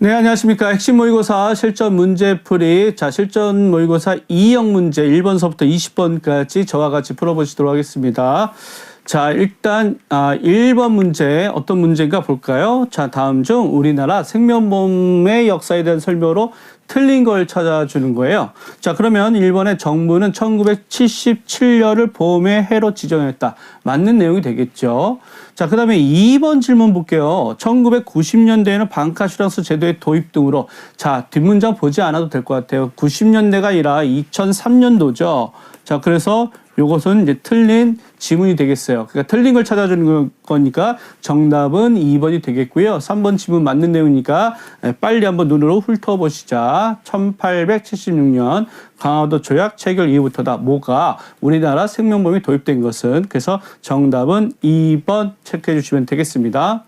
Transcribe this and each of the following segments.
네, 안녕하십니까. 핵심 모의고사 실전 문제풀이. 자, 실전 모의고사 2형 문제 1번서부터 20번까지 저와 같이 풀어보시도록 하겠습니다. 자, 일단 1번 문제 어떤 문제인가 볼까요? 자, 다음 중 우리나라 생명보험의 역사에 대한 설명으로 틀린 걸 찾아주는 거예요. 자, 그러면 1번의 정부는 1977년을 보험의 해로 지정했다. 맞는 내용이 되겠죠. 자, 그 다음에 2번 질문 볼게요. 1990년대에는 방카슈랑스 제도의 도입 등으로, 자, 뒷문장 보지 않아도 될 것 같아요. 90년대가 아니라 2003년도죠. 자, 그래서 요것은 이제 틀린 지문이 되겠어요. 그러니까 틀린 걸 찾아주는 거니까 정답은 2번이 되겠고요. 3번 지문 맞는 내용이니까 빨리 한번 눈으로 훑어보시자. 1876년 강화도 조약 체결 이후부터다. 뭐가 우리나라 생명보험이 도입된 것은. 그래서 정답은 2번 체크해 주시면 되겠습니다.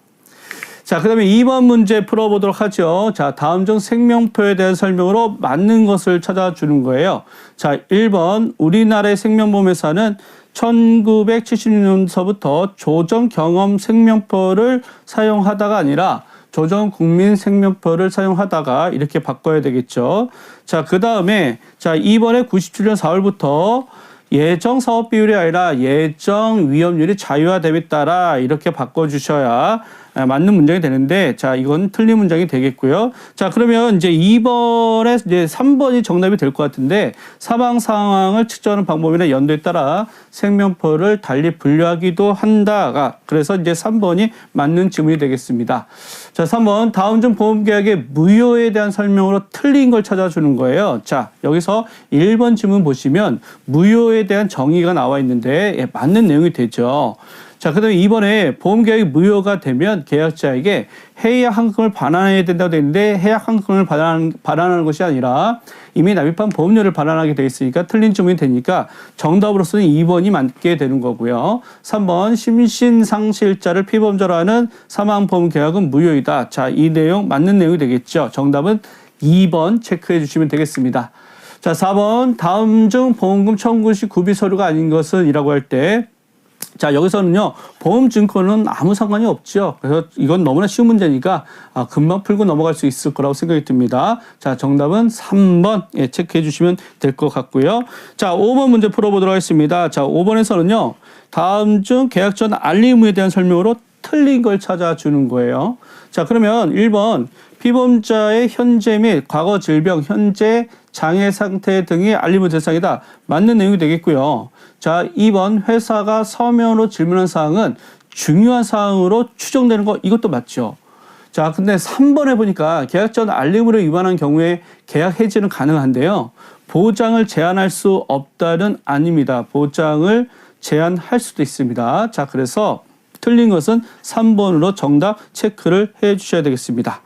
자, 그 다음에 2번 문제 풀어보도록 하죠. 자, 다음 중 생명표에 대한 설명으로 맞는 것을 찾아주는 거예요. 자, 1번 우리나라의 생명보험회사는 1970년서부터 조정 경험 생명표를 사용하다가 아니라 조정 국민 생명표를 사용하다가 이렇게 바꿔야 되겠죠. 자, 그 다음에 자, 2번에 97년 4월부터 예정 사업 비율이 아니라 예정 위험률이 자유화 대비에 따라 이렇게 바꿔주셔야 맞는 문장이 되는데, 자, 이건 틀린 문장이 되겠고요. 자, 그러면 이제 2번에 이제 3번이 정답이 될 것 같은데, 사망 상황을 측정하는 방법이나 연도에 따라 생명표를 달리 분류하기도 한다가, 그래서 이제 3번이 맞는 지문이 되겠습니다. 자, 3번 다음 중 보험계약의 무효에 대한 설명으로 틀린 걸 찾아주는 거예요. 자, 여기서 1번 지문 보시면 무효에 대한 정의가 나와 있는데 맞는 내용이 되죠. 자, 그 다음에 이번에 보험계약이 무효가 되면 계약자에게 해약 환급을 반환해야 된다고 되어 있는데, 해약 환급을 반환하는 것이 아니라 이미 납입한 보험료를 반환하게 되어 있으니까 틀린 주문이 되니까 정답으로서는 2번이 맞게 되는 거고요. 3번 심신상실자를 피보험자로 하는 사망보험계약은 무효이다. 자, 이 내용 맞는 내용이 되겠죠. 정답은 2번 체크해 주시면 되겠습니다. 자, 4번 다음 중 보험금 청구 시 구비 서류가 아닌 것은 이라고 할 때, 자, 여기서는요, 보험증권은 아무 상관이 없죠. 그래서 이건 너무나 쉬운 문제니까 금방 풀고 넘어갈 수 있을 거라고 생각이 듭니다. 자, 정답은 3번 체크해 주시면 될 것 같고요. 자, 5번 문제 풀어보도록 하겠습니다. 자, 5번에서는요, 다음 중 계약 전 알림 의무에 대한 설명으로 틀린 걸 찾아주는 거예요. 자, 그러면 1번 피보험자의 현재 및 과거 질병, 현재 장애 상태 등이 알림 의무 대상이다. 맞는 내용이 되겠고요. 자, 2번 회사가 서면으로 질문한 사항은 중요한 사항으로 추정되는 거, 이것도 맞죠. 자, 근데 3번에 보니까 계약 전 알림으로 위반한 경우에 계약 해지는 가능한데요. 보장을 제한할 수 없다는 아닙니다. 보장을 제한할 수도 있습니다. 자, 그래서 틀린 것은 3번으로 정답 체크를 해 주셔야 되겠습니다.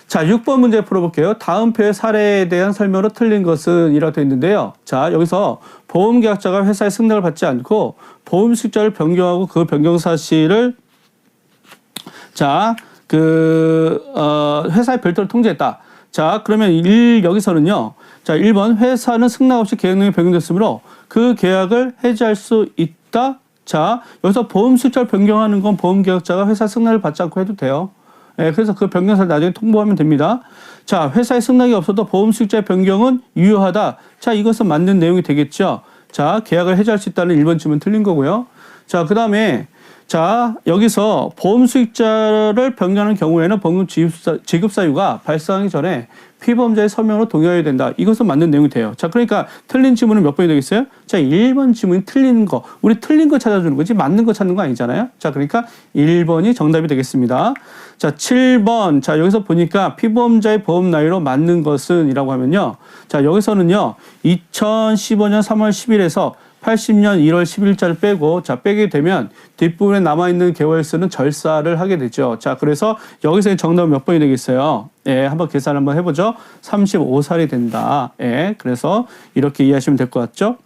자, 6번 문제 풀어볼게요. 다음 표의 사례에 대한 설명으로 틀린 것은 이라고 되어 있는데요. 자, 여기서 보험계약자가 회사의 승낙을 받지 않고 보험 수익자를 변경하고 그 변경 사실을 자, 회사의 별도로 통지했다. 자, 그러면 여기서는요. 자, 1번 회사는 승낙 없이 계약 내용이 변경됐으므로 그 계약을 해지할 수 있다. 자, 여기서 보험 수익자를 변경하는 건 보험계약자가 회사 승낙을 받지 않고 해도 돼요. 예, 그래서 그 변경사를 나중에 통보하면 됩니다. 자, 회사의 승낙이 없어도 보험 수익자의 변경은 유효하다. 자, 이것은 맞는 내용이 되겠죠. 자, 계약을 해지할 수 있다는 1번 질문 틀린 거고요. 자, 그 다음에 자, 여기서 보험 수익자를 변경하는 경우에는 보험금 지급 사유가 발생하기 전에 피보험자의 서명으로 동의해야 된다. 이것은 맞는 내용이 돼요. 자, 그러니까 틀린 지문은 몇 번이 되겠어요? 자, 1번 지문이 틀린 거. 우리 틀린 거 찾아주는 거지 맞는 거 찾는 거 아니잖아요. 자, 그러니까 1번이 정답이 되겠습니다. 자, 7번. 자, 여기서 보니까 피보험자의 보험 나이로 맞는 것은 이라고 하면요. 자, 여기서는요. 2015년 3월 10일에서 80년 1월 10일자를 빼고, 자, 빼게 되면 뒷부분에 남아있는 개월수는 절사를 하게 되죠. 자, 그래서 여기서 정답은 몇 번이 되겠어요? 예, 한번 계산 한번 해보죠. 35살이 된다. 예, 그래서 이렇게 이해하시면 될 것 같죠?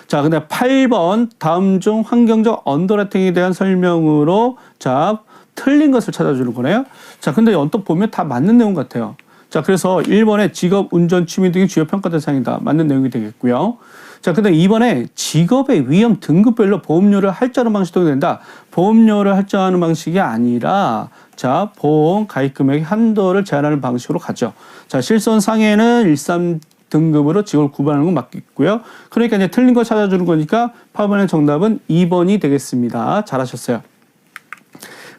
자, 근데 8번 다음 중 환경적 언더라이팅에 대한 설명으로 자, 틀린 것을 찾아주는 거네요. 자, 근데 언뜻 보면 다 맞는 내용 같아요. 자, 그래서 1번에 직업, 운전, 취미 등이 주요 평가 대상이다. 맞는 내용이 되겠고요. 자, 그다음 이번에 직업의 위험 등급별로 보험료를 할증하는 방식도 된다. 보험료를 할증하는 방식이 아니라 자, 보험 가입 금액의 한도를 제한하는 방식으로 가죠. 자, 실손 상해는 13 등급으로 직업을 구분하는 건 맞겠고요. 그러니까 이제 틀린 거 찾아주는 거니까 8번의 정답은 2번이 되겠습니다. 잘하셨어요.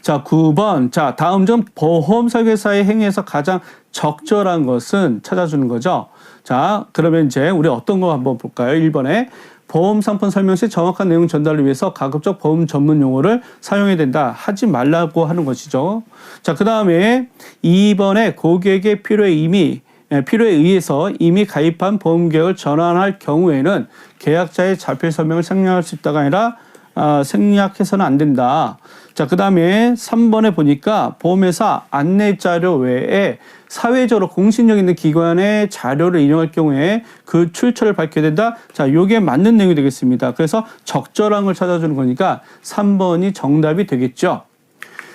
자, 9번. 자, 다음 점 보험 설계사의 행위에서 가장 적절한 것은 찾아주는 거죠. 자, 그러면 이제 우리 어떤 거 한번 볼까요? 1번에 보험 상품 설명 시 정확한 내용 전달을 위해서 가급적 보험 전문 용어를 사용해야 된다. 하지 말라고 하는 것이죠. 자, 그 다음에 2번에 고객의 필요에 의해서 이미 가입한 보험계약을 전환할 경우에는 계약자의 자필 설명을 생략할 수 있다가 아니라 생략해서는 안 된다. 자, 그 다음에 3번에 보니까 보험회사 안내 자료 외에 사회적으로 공신력 있는 기관의 자료를 인용할 경우에 그 출처를 밝혀야 된다. 자, 요게 맞는 내용이 되겠습니다. 그래서 적절한 걸 찾아주는 거니까 3번이 정답이 되겠죠.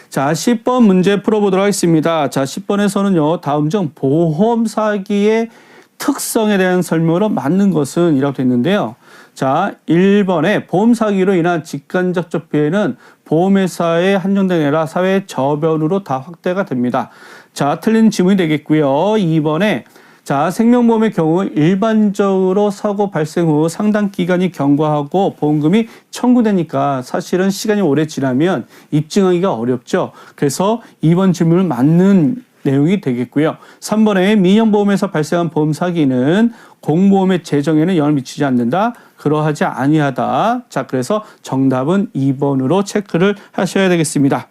자, 10번 문제 풀어보도록 하겠습니다. 자, 10번에서는요, 다음 중 보험 사기의 특성에 대한 설명으로 맞는 것은 이라고 되어 있는데요. 자, 1번에 보험 사기로 인한 직간접적 피해는 보험회사에 한정된 게 아니라 사회 저변으로 다 확대가 됩니다. 자, 틀린 지문이 되겠고요. 2번에 자, 생명보험의 경우 일반적으로 사고 발생 후 상당 기간이 경과하고 보험금이 청구되니까 사실은 시간이 오래 지나면 입증하기가 어렵죠. 그래서 2번 질문은 맞는 내용이 되겠고요. 3번에 민영보험에서 발생한 보험 사기는 공보험의 재정에는 영향을 미치지 않는다. 그러하지 아니하다. 자, 그래서 정답은 2번으로 체크를 하셔야 되겠습니다.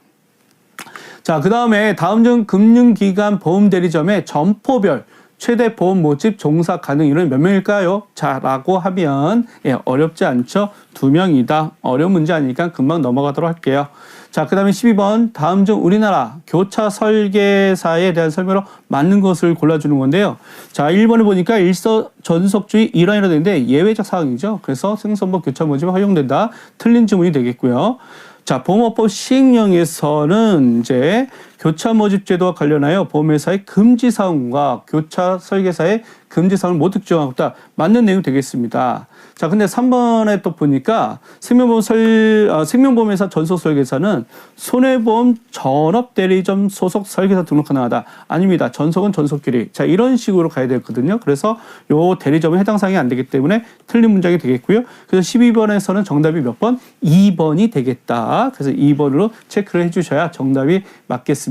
자, 그 다음에 다음 중 금융기관 보험대리점의 점포별 최대 보험 모집 종사 가능 인원이 몇 명일까요? 자, 라고 하면 어렵지 않죠? 2명이다. 어려운 문제 아니니까 금방 넘어가도록 할게요. 자, 그 다음에 12번 다음 중 우리나라 교차 설계사에 대한 설명으로 맞는 것을 골라주는 건데요. 자, 1번에 보니까 일서전속주의 일환이라고 되는데 예외적 사항이죠. 그래서 생선보 교차 모집이 허용된다. 틀린 지문이 되겠고요. 자, 보험업법 시행령에서는 이제 교차 모집 제도와 관련하여 보험회사의 금지 사항과 교차 설계사의 금지 사항을 모두 규정하고 있다. 맞는 내용이 되겠습니다. 자, 근데 3번에 또 보니까 생명보험회사 전속 설계사는 손해보험 전업대리점 소속 설계사 등록 가능하다. 아닙니다. 전속은 전속끼리. 자, 이런 식으로 가야 되거든요. 그래서 요 대리점은 해당 사항이 안 되기 때문에 틀린 문장이 되겠고요. 그래서 12번에서는 정답이 몇 번? 2번이 되겠다. 그래서 2번으로 체크를 해주셔야 정답이 맞겠습니다.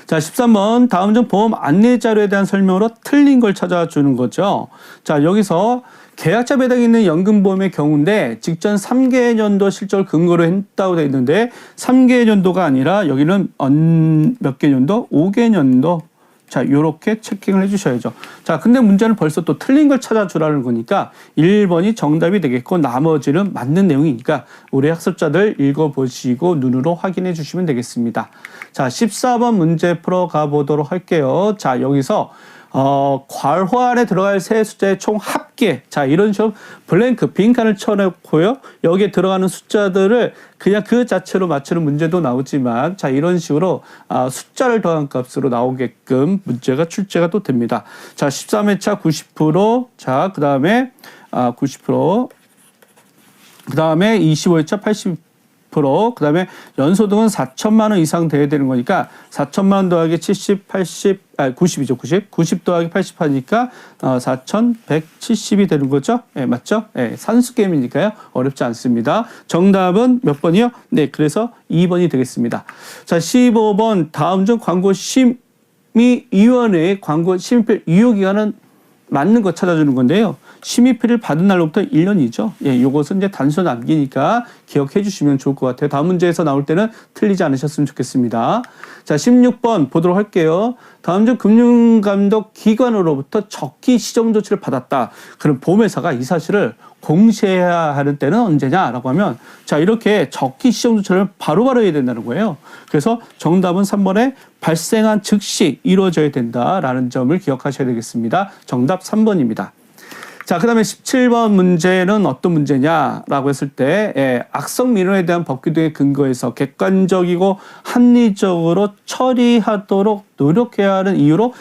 자, 13번 다음 중 보험 안내 자료에 대한 설명으로 틀린 걸 찾아주는 거죠. 자, 여기서 계약자 배당이 있는 연금보험의 경우인데 직전 3개년도 실적을 근거로 했다고 되어 있는데 3개년도가 아니라 여기는 몇 개년도? 5개년도. 자, 요렇게 체킹을 해주셔야죠. 자, 근데 문제는 벌써 또 틀린 걸 찾아주라는 거니까 1번이 정답이 되겠고 나머지는 맞는 내용이니까 우리 학습자들 읽어보시고 눈으로 확인해 주시면 되겠습니다. 자, 14번 문제 풀어가 보도록 할게요. 자, 여기서 괄호 안에 들어갈 세 숫자의 총 합계. 자, 이런 식으로 블랭크, 빈칸을 쳐놓고요. 여기에 들어가는 숫자들을 그냥 그 자체로 맞추는 문제도 나오지만, 자, 이런 식으로 숫자를 더한 값으로 나오게끔 문제가 출제가 또 됩니다. 자, 13회차 90%, 자, 그 다음에 90%, 그 다음에 25회차 80%, 그 다음에 연소득은 4천만 원 이상 돼야 되는 거니까 4천만 원 더하기 70, 80, 90이죠. 90 더하기 80 하니까 4,170이 되는 거죠. 네, 맞죠? 네, 산수 게임이니까요. 어렵지 않습니다. 정답은 몇 번이요? 네, 그래서 2번이 되겠습니다. 자, 15번 다음 중 광고심의위원회의 광고 심의필 유효기간은 맞는 거 찾아주는 건데요. 심의필을 받은 날로부터 1년이죠. 예, 요것은 이제 단서 남기니까 기억해 주시면 좋을 것 같아요. 다음 문제에서 나올 때는 틀리지 않으셨으면 좋겠습니다. 자, 16번 보도록 할게요. 다음 중 금융감독기관으로부터 적기 시정조치를 받았다. 그럼 보험회사가 이 사실을 공시해야 하는 때는 언제냐라고 하면 자, 이렇게 적기 시정조치를 바로바로 해야 된다는 거예요. 그래서 정답은 3번에 발생한 즉시 이루어져야 된다라는 점을 기억하셔야 되겠습니다. 정답 3번입니다. 자, 그 다음에 17번 문제는 어떤 문제냐라고 했을 때 악성 민원에 대한 법규 등의 근거에서 객관적이고 합리적으로 처리하도록 노력해야 하는 이유로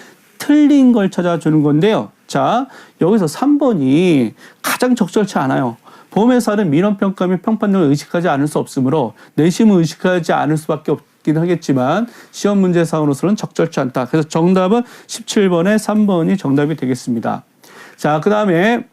틀린 걸 찾아주는 건데요. 자, 여기서 3번이 가장 적절치 않아요. 보험회사는 민원평가 및 평판력을 의식하지 않을 수 없으므로 내심을 의식하지 않을 수밖에 없긴 하겠지만 시험 문제상으로서는 적절치 않다. 그래서 정답은 17번의 3번이 정답이 되겠습니다. 자, 그 다음에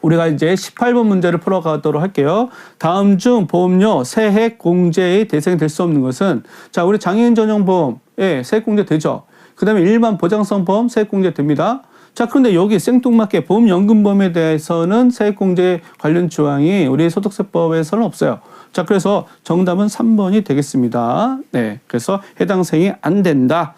우리가 이제 18번 문제를 풀어가도록 할게요. 다음 중 보험료 세액 공제의 대상이 될 수 없는 것은, 자, 우리 장애인 전용 보험에 세액 공제 되죠. 그 다음에 일반 보장성 보험 세액 공제 됩니다. 자, 그런데 여기 생뚱맞게 보험연금보험에 대해서는 세액공제 관련 조항이 우리 소득세법에서는 없어요. 자, 그래서 정답은 3번이 되겠습니다. 네, 그래서 해당 사항이 안 된다.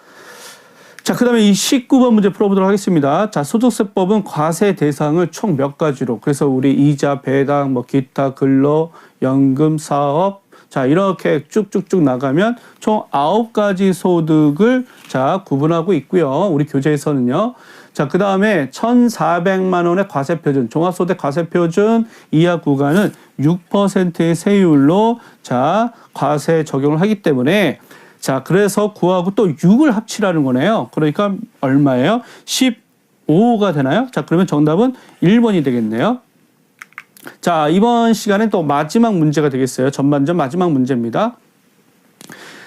자, 그 다음에 이 19번 문제 풀어보도록 하겠습니다. 자, 소득세법은 과세 대상을 총 몇 가지로, 그래서 우리 이자, 배당, 뭐 기타, 근로, 연금, 사업, 자, 이렇게 쭉쭉쭉 나가면 총 9가지 소득을 자, 구분하고 있고요. 우리 교재에서는요. 자, 그 다음에 1,400만 원의 과세표준, 종합소득 과세표준 이하 구간은 6%의 세율로 자, 과세 적용을 하기 때문에, 자, 그래서 9하고 또 6을 합치라는 거네요. 그러니까 얼마예요? 15가 되나요? 자, 그러면 정답은 1번이 되겠네요. 자, 이번 시간에 또 마지막 문제가 되겠어요. 전반전 마지막 문제입니다.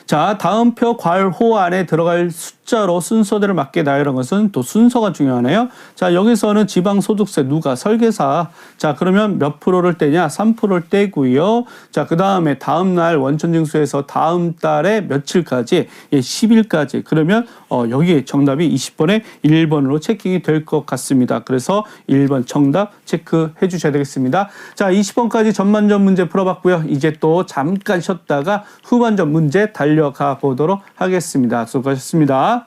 자, 다음 표 괄호 안에 들어갈 숫자로 순서대로 맞게 나열한 것은 또 순서가 중요하네요. 자, 여기서는 지방소득세 누가 설계사. 자, 그러면 몇 프로를 떼냐? 3%를 떼고요. 자, 그 다음에 다음 날 원천징수에서 다음 달에 며칠까지? 예, 10일까지. 그러면 여기 정답이 20번에 1번으로 체킹이 될 것 같습니다. 그래서 1번 정답 체크해 주셔야 되겠습니다. 자, 20번까지 전반전 문제 풀어봤고요. 이제 또 잠깐 쉬었다가 후반전 문제 달려가 보도록 하겠습니다. 수고하셨습니다.